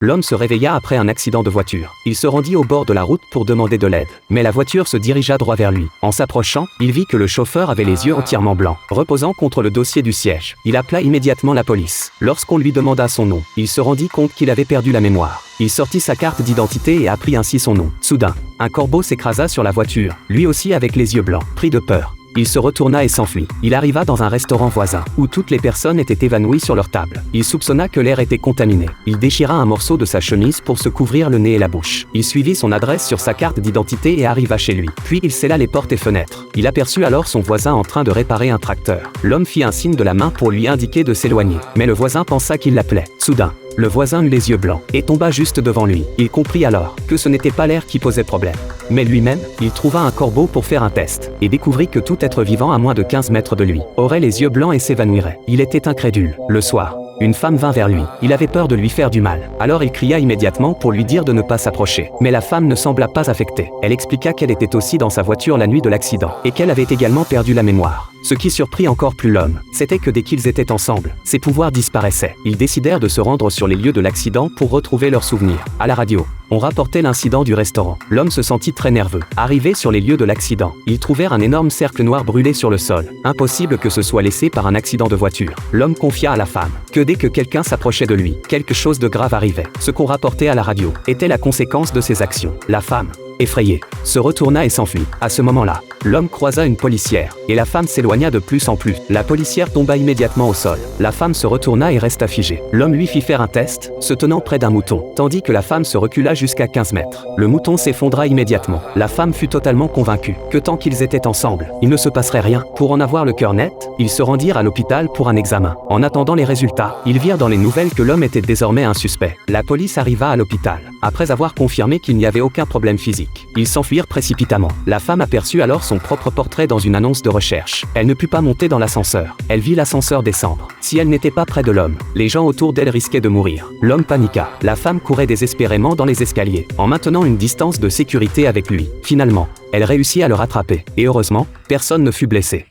L'homme se réveilla après un accident de voiture. Il se rendit au bord de la route pour demander de l'aide. Mais la voiture se dirigea droit vers lui. En s'approchant, il vit que le chauffeur avait les yeux entièrement blancs, reposant contre le dossier du siège. Il appela immédiatement la police. Lorsqu'on lui demanda son nom, il se rendit compte qu'il avait perdu la mémoire. Il sortit sa carte d'identité et apprit ainsi son nom. Soudain, un corbeau s'écrasa sur la voiture, lui aussi avec les yeux blancs. Pris de peur, il se retourna et s'enfuit. Il arriva dans un restaurant voisin, où toutes les personnes étaient évanouies sur leur table. Il soupçonna que l'air était contaminé. Il déchira un morceau de sa chemise pour se couvrir le nez et la bouche. Il suivit son adresse sur sa carte d'identité et arriva chez lui. Puis il scella les portes et fenêtres. Il aperçut alors son voisin en train de réparer un tracteur. L'homme fit un signe de la main pour lui indiquer de s'éloigner. Mais le voisin pensa qu'il l'appelait. Soudain, le voisin eut les yeux blancs et tomba juste devant lui. Il comprit alors que ce n'était pas l'air qui posait problème, mais lui-même. Il trouva un corbeau pour faire un test et découvrit que tout être vivant à moins de 15 mètres de lui aurait les yeux blancs et s'évanouirait. Il était incrédule. Le soir, une femme vint vers lui. Il avait peur de lui faire du mal. Alors il cria immédiatement pour lui dire de ne pas s'approcher. Mais la femme ne sembla pas affectée. Elle expliqua qu'elle était aussi dans sa voiture la nuit de l'accident et qu'elle avait également perdu la mémoire. Ce qui surprit encore plus l'homme, c'était que dès qu'ils étaient ensemble, ses pouvoirs disparaissaient. Ils décidèrent de se rendre sur les lieux de l'accident pour retrouver leurs souvenirs. À la radio, on rapportait l'incident du restaurant. L'homme se sentit très nerveux. Arrivés sur les lieux de l'accident, ils trouvèrent un énorme cercle noir brûlé sur le sol. Impossible que ce soit laissé par un accident de voiture. L'homme confia à la femme que dès que quelqu'un s'approchait de lui, quelque chose de grave arrivait. Ce qu'on rapportait à la radio était la conséquence de ses actions. La femme, effrayée, se retourna et s'enfuit. À ce moment-là, l'homme croisa une policière, et la femme s'éloigna de plus en plus. La policière tomba immédiatement au sol. La femme se retourna et resta figée. L'homme lui fit faire un test, se tenant près d'un mouton, tandis que la femme se recula jusqu'à 15 mètres. Le mouton s'effondra immédiatement. La femme fut totalement convaincue que tant qu'ils étaient ensemble, il ne se passerait rien. Pour en avoir le cœur net, ils se rendirent à l'hôpital pour un examen. En attendant les résultats, ils virent dans les nouvelles que l'homme était désormais un suspect. La police arriva à l'hôpital, après avoir confirmé qu'il n'y avait aucun problème physique. Ils s'enfuirent précipitamment. La femme aperçut alors son propre portrait dans une annonce de recherche. Elle ne put pas monter dans l'ascenseur. Elle vit l'ascenseur descendre. Si elle n'était pas près de l'homme, les gens autour d'elle risquaient de mourir. L'homme paniqua. La femme courait désespérément dans les escaliers, en maintenant une distance de sécurité avec lui. Finalement, elle réussit à le rattraper. Et heureusement, personne ne fut blessé.